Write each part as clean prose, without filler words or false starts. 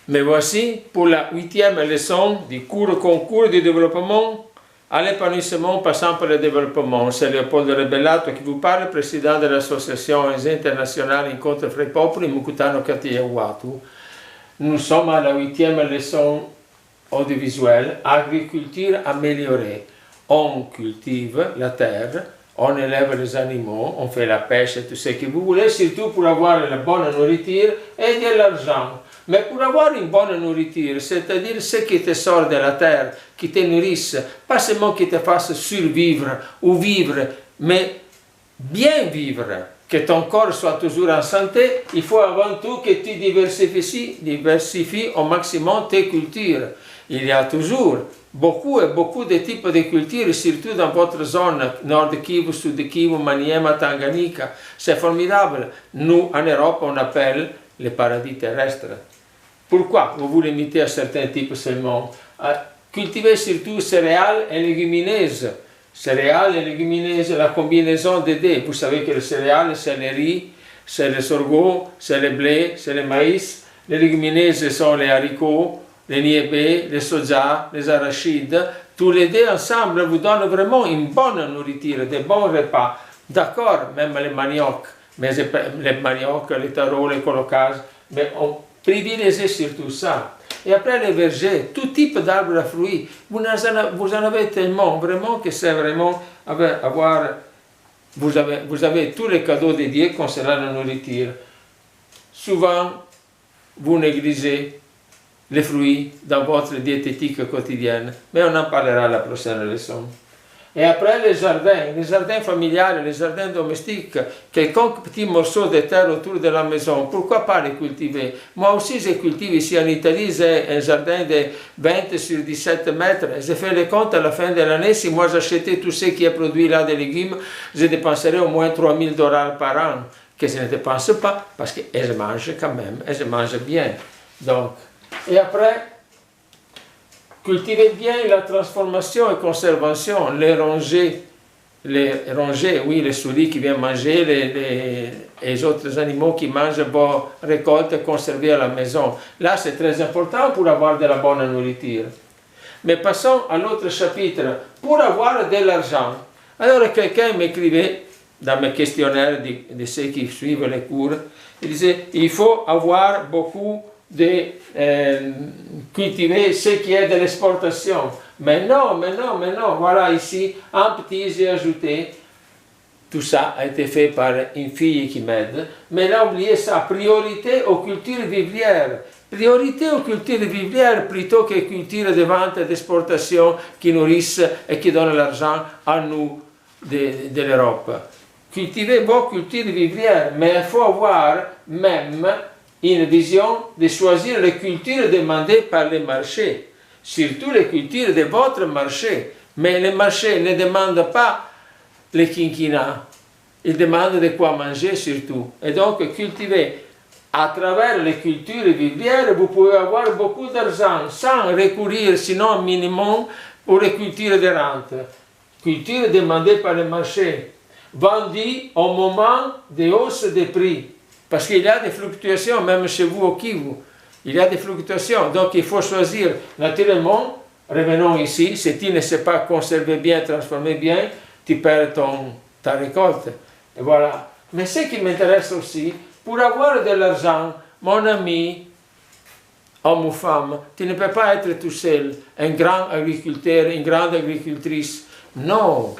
Mais voici pour la 8e leçon du concours du développement à l'épanouissement passant par le développement. C'est Leopoldo Rebellato qui vous parle, président de l'association internationale Incontri fra i Popoli, Mukutano Katiawatu. Nous sommes à la 8e leçon audiovisuelle, agriculture améliorée. On cultive la terre, on élève les animaux, on fait la pêche et tout ce que vous voulez, surtout pour avoir la bonne nourriture et de l'argent. Mais pour avoir une bonne nourriture, c'est-à-dire ce qui te sort de la terre, qui te nourrisse, pas seulement qui te fasse survivre ou vivre, mais bien vivre, que ton corps soit toujours en santé, il faut avant tout que tu diversifies au maximum tes cultures. Il y a toujours beaucoup de types de cultures, surtout dans votre zone, Nord Kivu, Sud Kivu, Maniema, Tanganyika. C'est formidable. Nous, en Europe, on appelle le paradis terrestre. Pourquoi vous vous limitez à certains types seulement? Cultivez surtout céréales et légumineuses. Céréales et légumineuses, la combinaison des deux. Vous savez que les céréales, c'est le riz, c'est le sorgho, c'est le blé, c'est le maïs. Les légumineuses sont les haricots, les niébés, les soja, les arachides. Tous les deux ensemble vous donnent vraiment une bonne nourriture, des bons repas. D'accord, même les maniocs, les tarots, les colocages, mais on privilégie surtout ça. Et après les vergers, tout type d'arbres à fruits, vous en avez tellement, vraiment que c'est vraiment vous avez tous les cadeaux de Dieu concernant la nourriture. Souvent, vous négligez les fruits dans votre diététique quotidienne, mais on en parlera à la prochaine leçon. Et après les jardins familiales, les jardins domestiques, quelconque petit morceau de terre autour de la maison, pourquoi pas les cultiver? Moi aussi je cultive ici en Italie, j'ai un jardin de 20 sur 17 mètres, j'ai fait le compte à la fin de l'année, si moi j'achetais tout ce qui est produit là des légumes, je dépenserais au moins $3000 par an, que je ne dépense pas, parce que je mange quand même, et je mange bien. Donc, et après, cultivez bien la transformation et conservation, les rongers, oui, les souris qui viennent manger, les autres animaux qui mangent vos récoltes conservées à la maison. Là, c'est très important pour avoir de la bonne nourriture. Mais passons à l'autre chapitre, pour avoir de l'argent. Alors, quelqu'un m'écrivait dans mes questionnaires de ceux qui suivent les cours, il disait, il faut avoir beaucoup de cultiver ce qui est de l'exportation. Mais non, voilà ici, un petit, j'ai ajouté, tout ça a été fait par une fille qui m'aide, mais là, oubliez ça, priorité aux cultures vivrières. Priorité aux cultures vivrières plutôt que cultures de vente et d'exportation qui nourrissent et qui donnent l'argent à nous de l'Europe. Cultivez vos cultures vivrières, mais il faut avoir même une vision de choisir les cultures demandées par les marchés, surtout les cultures de votre marché. Mais les marchés ne demandent pas les quinquina, ils demandent de quoi manger surtout. Et donc cultiver à travers les cultures vivrières, vous pouvez avoir beaucoup d'argent sans recourir sinon au minimum pour les cultures de rente. Cultures demandées par les marchés, vendues au moment de hausse des prix. Parce qu'il y a des fluctuations, même chez vous au Kivu. Il y a des fluctuations. Donc il faut choisir naturellement. Revenons ici. Si tu ne sais pas conserver bien, transformer bien, tu perds ta récolte. Et voilà. Mais ce qui m'intéresse aussi, pour avoir de l'argent, mon ami, homme ou femme, tu ne peux pas être tout seul, un grand agriculteur, une grande agricultrice. Non.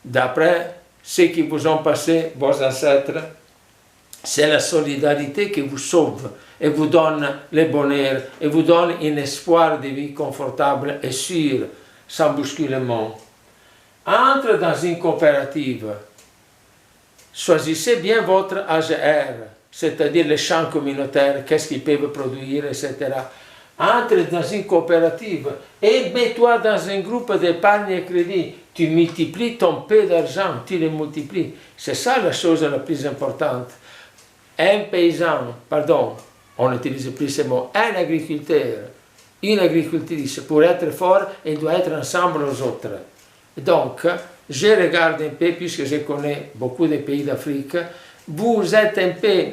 D'après ce qui vous ont passé, vos ancêtres, c'est la solidarité qui vous sauve et vous donne le bonheur et vous donne un espoir de vie confortable et sûr, sans bousculement. Entre dans une coopérative. Choisissez bien votre AGR, c'est-à-dire les champs communautaires, qu'est-ce qu'ils peuvent produire, etc. Entre dans une coopérative et mets-toi dans un groupe d'épargne et crédit. Tu multiplies ton peu d'argent, tu le multiplies. C'est ça la chose la plus importante. Un paysan, pardon, on n'utilise plus ce mot, un agriculteur, une agricultrice, pour être fort, il doit être ensemble aux autres. Donc, je regarde un peu, puisque je connais beaucoup de pays d'Afrique, vous êtes un peu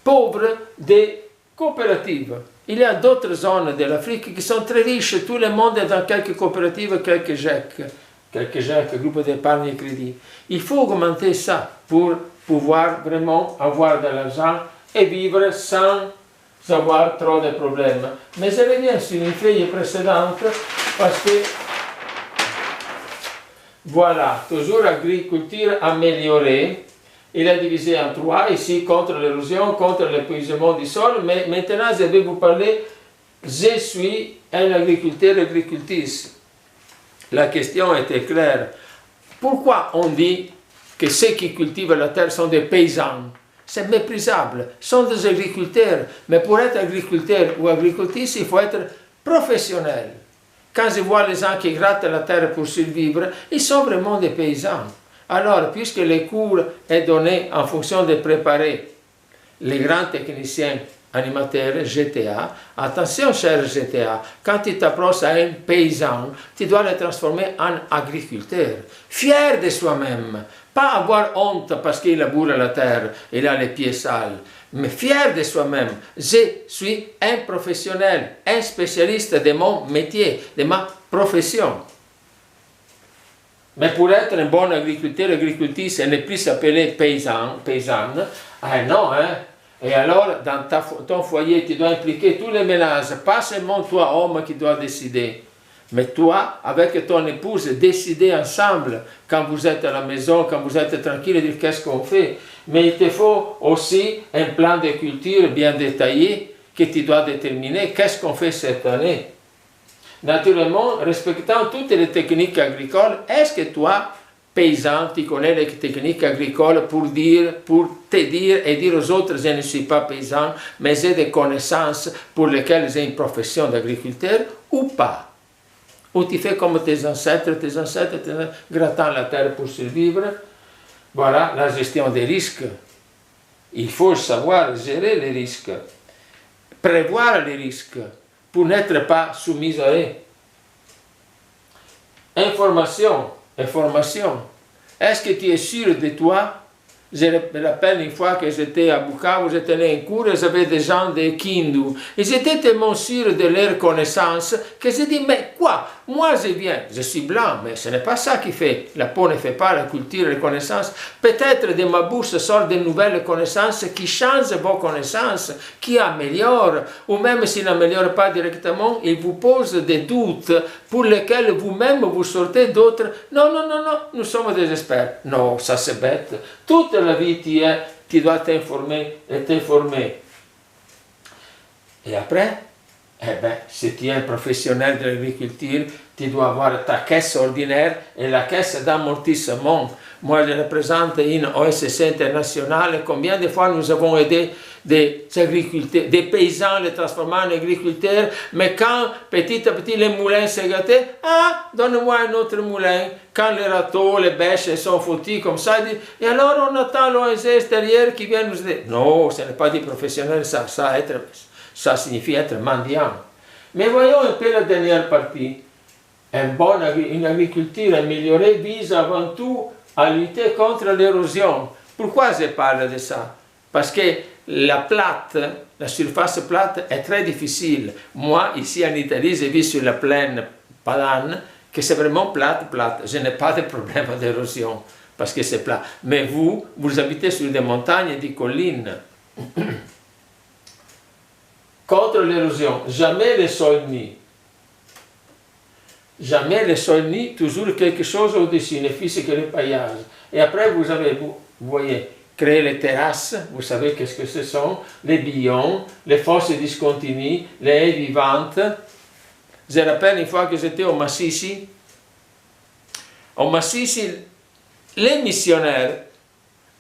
pauvre de coopératives. Il y a d'autres zones de l'Afrique qui sont très riches. Tout le monde est dans quelques coopératives, quelques GEC, groupes d'épargne et crédit. Il faut augmenter ça pour pouvoir vraiment avoir de l'argent et vivre sans avoir trop de problèmes. Mais je reviens sur une feuille précédente parce que, voilà, toujours agriculture améliorée. Il est divisé en trois, ici contre l'érosion, contre l'épuisement du sol, mais maintenant je vais vous parler, je suis un agriculteur agricultrice. La question était claire. Pourquoi on dit que ceux qui cultivent la terre sont des paysans? C'est méprisable, sont des agriculteurs, mais pour être agriculteur ou agricultrice, il faut être professionnel. Quand je vois les gens qui grattent la terre pour survivre, ils sont vraiment des paysans. Alors, puisque les cours est donné en fonction de préparer les grands techniciens animateurs GTA, attention cher GTA, quand tu t'approches à un paysan, tu dois le transformer en agriculteur, fier de soi-même, pas avoir honte parce qu'il laboure la terre, il a les pieds sales, mais fier de soi-même. Je suis un professionnel, un spécialiste de mon métier, de ma profession. Mais pour être un bon agriculteur, agricultrice, et ne plus s'appeler paysanne, ah non, hein? Et alors, dans ton foyer, tu dois impliquer tous les ménages, pas seulement toi, homme, qui dois décider, mais toi, avec ton épouse, décider ensemble, quand vous êtes à la maison, quand vous êtes tranquille, dire qu'est-ce qu'on fait. Mais il te faut aussi un plan de culture bien détaillé, que tu dois déterminer qu'est-ce qu'on fait cette année. Naturellement, respectant toutes les techniques agricoles, est-ce que toi, paysan, tu connais les techniques agricoles pour te dire et dire aux autres, je ne suis pas paysan, mais j'ai des connaissances pour lesquelles j'ai une profession d'agriculteur ou pas? Ou tu fais comme tes ancêtres grattant la terre pour survivre? Voilà la gestion des risques. Il faut savoir gérer les risques, prévoir les risques, pour n'être pas soumis à eux. Information. Est-ce que tu es sûr de toi? Je me rappelle une fois que j'étais à Bukavu, j'étais allé en cours et j'avais des gens de Kindu. Ils étaient tellement sûrs de leur connaissance que j'ai dit, mais quoi? Moi je viens, je suis blanc, mais ce n'est pas ça qui fait. La peau ne fait pas la culture et la connaissance. Peut-être de ma bouche sortent de nouvelles connaissances qui changent vos connaissances, qui améliorent, ou même s'ils n'améliorent pas directement, ils vous posent des doutes pour lesquels vous-même vous sortez d'autres. Non, nous sommes des experts. Non, ça c'est bête. Toute la vie, tu dois t'informer et t'informer. Et après, si tu es un professionnel de l'agriculture, tu dois avoir ta caisse ordinaire et la caisse d'amortissement. Moi, je représente une OSC internationale. Combien de fois nous avons aidé des agriculteurs, des paysans à les transformer en agriculteurs, mais quand petit à petit les moulins se gâtaient, donne-moi un autre moulin. Quand les râteaux, les bêches sont foutus comme ça, et alors on attend l'OSC extérieur qui vient nous aider. Non, ce n'est pas des professionnels, ça signifie être mendiant. Mais voyons un peu la dernière partie. Une agriculture améliorée vise avant tout à lutter contre l'érosion. Pourquoi je parle de ça? Parce que la surface plate est très difficile. Moi, ici en Italie, je vis sur la plaine padane, que c'est vraiment plate. Je n'ai pas de problème d'érosion, parce que c'est plat. Mais vous habitez sur des montagnes et des collines. Contre l'érosion, jamais le sol nu. Jamais le sol nu, toujours quelque chose au-dessus, ne fût-ce que le paillage. Et après, vous voyez, créer les terrasses, vous savez qu'est-ce que ce sont, les billons, les fosses discontinues, les haies vivantes. Je rappelle une fois que j'étais au Massissi. Au Massissi, les missionnaires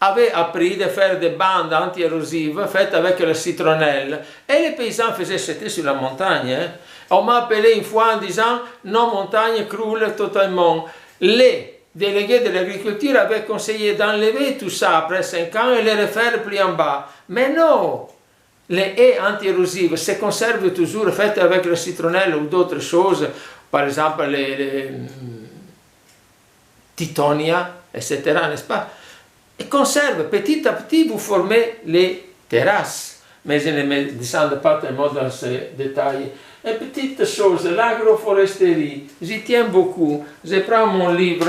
avaient appris de faire des bandes anti-érosives faites avec la citronnelle. Et les paysans faisaient, c'était sur la montagne. On m'a appelé une fois en disant, nos montagnes croulent totalement. Les délégués de l'agriculture avaient conseillé d'enlever tout ça après 5 ans et les refaire plus en bas. Mais non! Les haies anti-érosives se conservent toujours, faites avec la citronnelle ou d'autres choses, par exemple les titonia, etc., n'est-ce pas? Et conserve, petit à petit, vous formez les terrasses. mais je ne descends pas tellement dans ces détails. Une petite chose, l'agroforesterie, j'y tiens beaucoup. Je prends mon livre,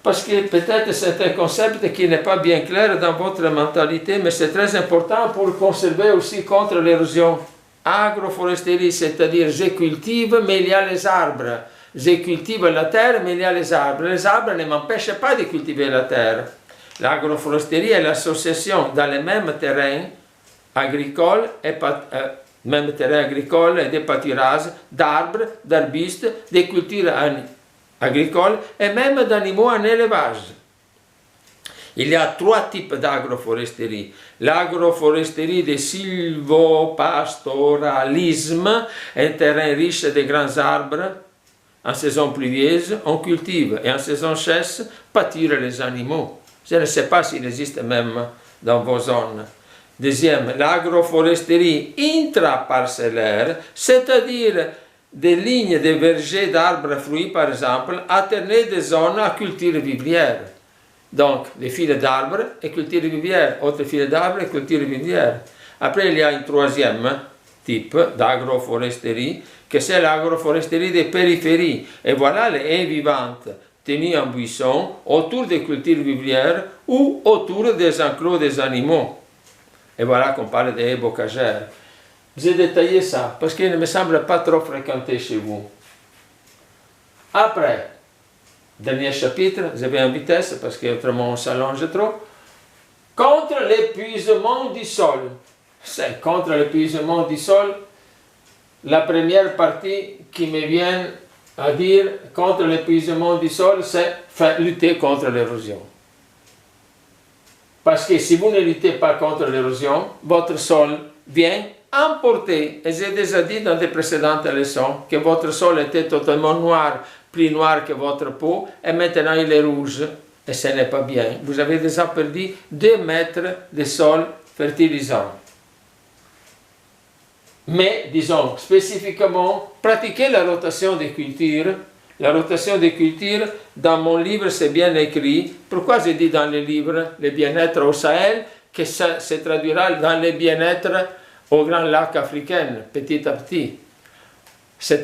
parce que peut-être c'est un concept qui n'est pas bien clair dans votre mentalité, mais c'est très important pour conserver aussi contre l'érosion. Agroforesterie, c'est-à-dire je cultive, mais il y a les arbres. Je cultive la terre, mais il y a les arbres. Les arbres ne m'empêchent pas de cultiver la terre. L'agroforesterie est l'association dans les mêmes terrains agricoles et de pâturages, d'arbres, d'arbustes, de cultures agricoles et même d'animaux en élevage. Il y a 3 types d'agroforesterie. L'agroforesterie de sylvopastoralisme, un terrain riche de grands arbres. En saison pluvieuse, on cultive, et en saison sèche, pâturent les animaux. Je ne sais pas s'il existe même dans vos zones. Deuxième, l'agroforesterie intraparcellaire, c'est-à-dire des lignes de vergers d'arbres fruits, par exemple, alterner des zones à culture vivrière. Donc, des fils d'arbres et culture vivrière, autres fils d'arbres et culture vivrière. Après, il y a un 3e type d'agroforesterie, que c'est l'agroforesterie des périphéries. Et voilà les haies vivantes, tenues en buisson, autour des cultures vivrières ou autour des enclos des animaux. Et voilà qu'on parle des haies bocagères. J'ai détaillé ça, parce qu'il ne me semble pas trop fréquenté chez vous. Après, dernier chapitre, je vais en vitesse, parce qu'autrement on s'allonge trop. Contre l'épuisement du sol. C'est contre l'épuisement du sol. La première partie qui me vient à dire contre l'épuisement du sol, c'est lutter contre l'érosion. Parce que si vous ne luttez pas contre l'érosion, votre sol vient emporter. Et j'ai déjà dit dans des précédentes leçons que votre sol était totalement noir, plus noir que votre peau, et maintenant il est rouge. Et ce n'est pas bien. Vous avez déjà perdu 2 mètres de sol fertilisant. Mais, disons, spécifiquement, pratiquer la rotation des cultures. La rotation des cultures, dans mon livre, c'est bien écrit. Pourquoi je dis dans le livre le bien-être au Sahel, que ça se traduira dans le bien-être au Grand Lac africain, petit à petit. C'est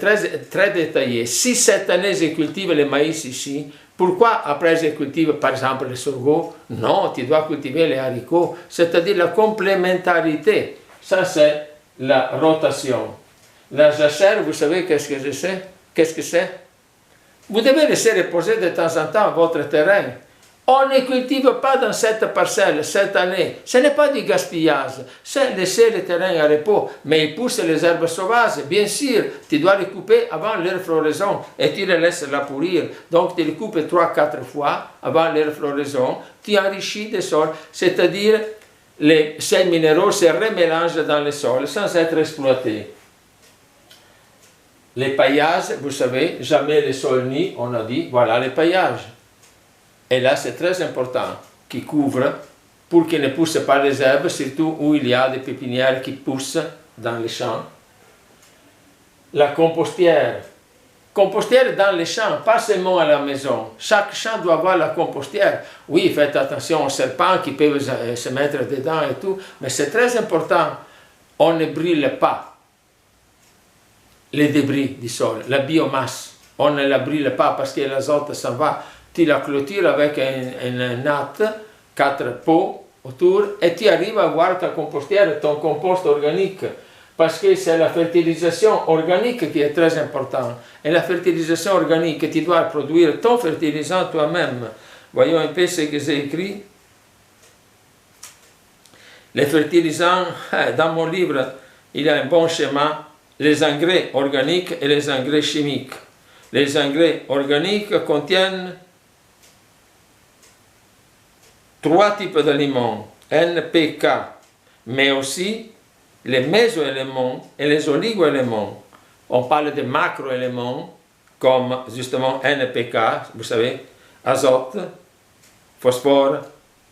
très détaillé. Si cette année je cultive le maïs ici, pourquoi après je cultive par exemple le sorgho? Non, tu dois cultiver les haricots, c'est-à-dire la complémentarité. Ça c'est la rotation. La jachère, vous savez qu'est-ce que je sais? Qu'est-ce que c'est? Vous devez laisser reposer de temps en temps votre terrain. On ne cultive pas dans cette parcelle cette année. Ce n'est pas du gaspillage. C'est laisser le terrain à repos. Mais il pousse les herbes sauvages. Bien sûr, tu dois les couper avant leur floraison et tu les laisses la pourrir. Donc tu les coupes 3-4 fois avant leur floraison. Tu enrichis des sols, c'est-à-dire les sels minéraux se remélangent dans le sol sans être exploités. Les paillages, vous savez, jamais les sols nus, on a dit, voilà les paillages. Et là, c'est très important, qui couvre pour qu'ils ne poussent pas les herbes, surtout où il y a des pépinières qui poussent dans les champs. La compostière. Compostière dans les champs, pas seulement à la maison. Chaque champ doit avoir la compostière. Oui, faites attention aux serpents qui peuvent se mettre dedans et tout, mais c'est très important. On ne brûle pas les débris du sol, la biomasse. On ne la brûle pas parce que l'azote s'en va. Tu la clôtures avec une natte, 4 pots autour, et tu arrives à avoir ta compostière, ton compost organique. Parce que c'est la fertilisation organique qui est très importante. Et la fertilisation organique, tu dois produire ton fertilisant toi-même. Voyons un peu ce que j'ai écrit. Les fertilisants, dans mon livre, il y a un bon schéma. Les engrais organiques et les engrais chimiques. Les engrais organiques contiennent 3 types d'aliments, NPK, mais aussi les mésoéléments et les oligoéléments. On parle de macroéléments comme justement NPK, vous savez, azote, phosphore,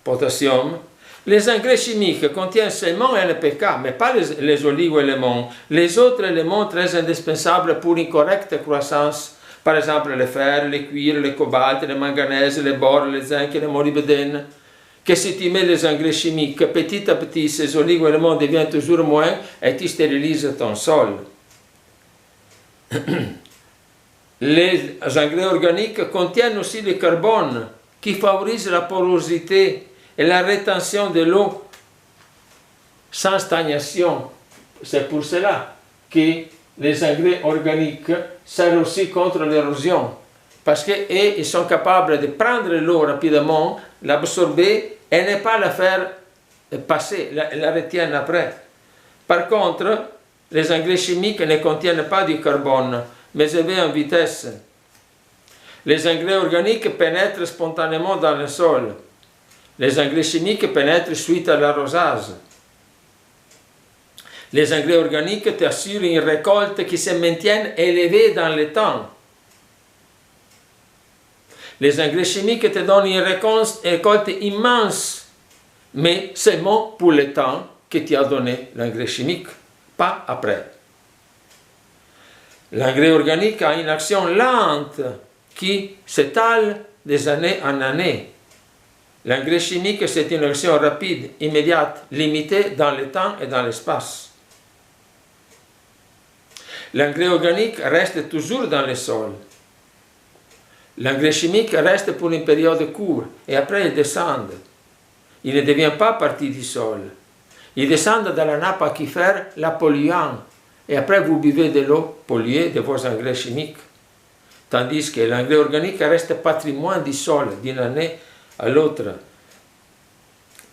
potassium. Les engrais chimiques contiennent seulement NPK, mais pas les oligoéléments. Les autres éléments très indispensables pour une correcte croissance, par exemple le fer, le cuir, le cobalt, le manganèse, le bore, le zinc et le molybdène. que si tu mets les engrais chimiques, petit à petit, ces oligo-éléments deviennent toujours moins et tu stérilises ton sol. Les engrais organiques contiennent aussi le carbone qui favorise la porosité et la rétention de l'eau sans stagnation. C'est pour cela que les engrais organiques servent aussi contre l'érosion. Parce qu'ils sont capables de prendre l'eau rapidement, l'absorber et ne pas la faire passer, la retiennent après. Par contre, les engrais chimiques ne contiennent pas du carbone, mais élevés en vitesse. Les engrais organiques pénètrent spontanément dans le sol. Les engrais chimiques pénètrent suite à l'arrosage. Les engrais organiques t'assurent une récolte qui se maintienne élevée dans le temps. Les engrais chimiques te donnent une récolte immense, mais seulement pour le temps que tu as donné l'engrais chimique, pas après. L'engrais organique a une action lente qui s'étale des années en années. L'engrais chimique, c'est une action rapide, immédiate, limitée dans le temps et dans l'espace. L'engrais organique reste toujours dans le sol. L'engrais chimique reste pour une période courte et après il descend. Il ne devient pas partie du sol. Il descend dans la nappe aquifère, la polluant. Et après vous buvez de l'eau polluée de vos engrais chimiques. Tandis que l'engrais organique reste patrimoine du sol d'une année à l'autre.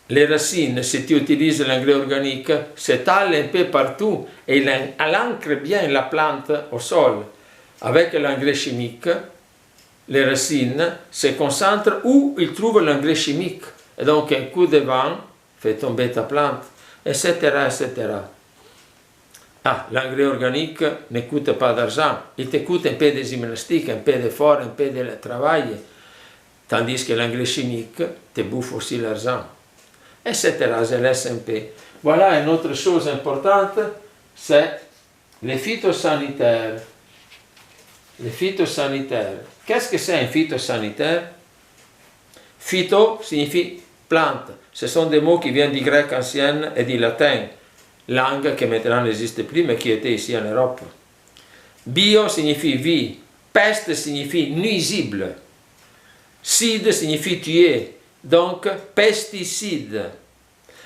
Les racines, si tu utilises l'engrais organique, s'étalent un peu partout et il ancre bien la plante au sol. Avec l'engrais chimique, les racines se concentrent où ils trouvent l'engrais chimique. Et donc un coup de vent fait tomber ta plante, etc. etc. Ah, l'engrais organique ne coûte pas d'argent. Il te coûte un peu de gymnastique, un peu d'effort, un peu de travail. Tandis que l'engrais chimique te bouffe aussi l'argent. Etc. Je laisse un peu. Voilà une autre chose importante, c'est les phytosanitaires. Les phytosanitaires. Qu'est-ce que c'est un phytosanitaire? Phyto signifie plante. Ce sont des mots qui viennent du grec ancien et du latin, langue qui maintenant n'existe plus mais qui était ici en Europe. Bio signifie vie, peste signifie nuisible, cide signifie tuer, donc pesticide.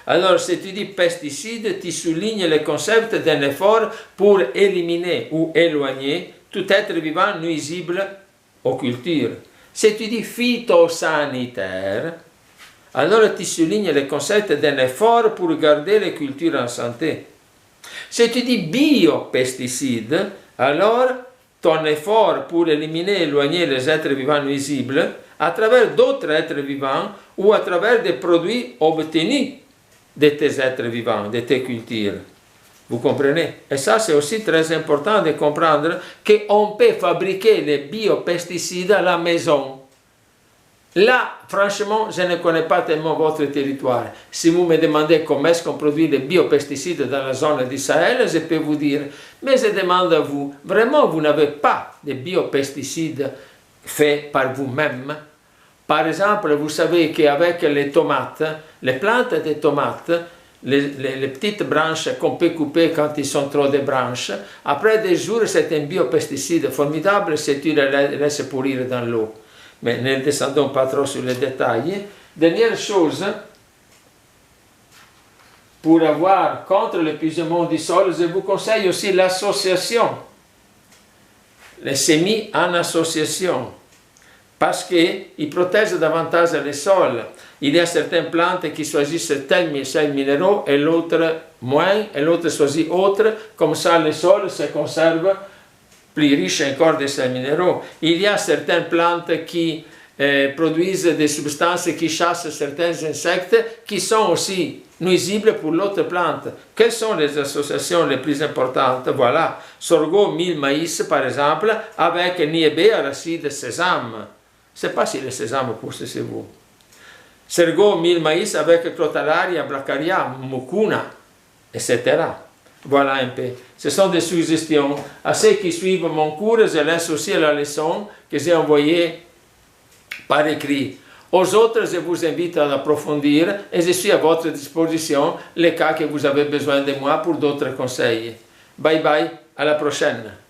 Alors si tu dis pesticide, tu soulignes le concept d'un effort pour éliminer ou éloigner tout être vivant nuisible aux cultures. Si tu dis phytosanitaire, alors tu soulignes le concept d'un effort pour garder les cultures en santé. Si tu dis biopesticide, alors ton effort pour éliminer et éloigner les êtres vivants nuisibles à travers d'autres êtres vivants ou à travers des produits obtenus de tes êtres vivants, de tes cultures. Vous comprenez? Et ça, c'est aussi très important de comprendre qu'on peut fabriquer les biopesticides à la maison. Là, franchement, je ne connais pas tellement votre territoire. Si vous me demandez comment est-ce qu'on produit les biopesticides dans la zone du Sahel, je peux vous dire, mais je demande à vous, vraiment, vous n'avez pas de biopesticides faits par vous-même? Par exemple, vous savez qu'avec les tomates, les plantes de tomates, les petites branches qu'on peut couper quand ils sont trop de branches, après des jours, c'est un biopesticide formidable si tu les laisses pourrir dans l'eau. Mais ne descendons pas trop sur les détails. Dernière chose, pour avoir contre l'épuisement du sol, je vous conseille aussi l'association, les semis en association, parce qu'ils protègent davantage les sols. Il y a certaines plantes qui choisissent tels sels minéraux et l'autre moins, et l'autre choisit autre, comme ça le sol se conserve plus riche encore de sels minéraux. Il y a certaines plantes qui produisent des substances qui chassent certains insectes qui sont aussi nuisibles pour l'autre plante. Quelles sont les associations les plus importantes? Voilà, sorgho, mil, maïs par exemple, avec niébé, arachide, sésame. Je ne sais pas si le sésame pousse chez vous. Sorgho, mil, maïs avec crotalaria, bracaria, mucuna, etc. Voilà un peu. Ce sont des suggestions. À ceux qui suivent mon cours, je laisse aussi la leçon que j'ai envoyée par écrit. Aux autres, je vous invite à approfondir et je suis à votre disposition les cas que vous avez besoin de moi pour d'autres conseils. Bye bye, à la prochaine.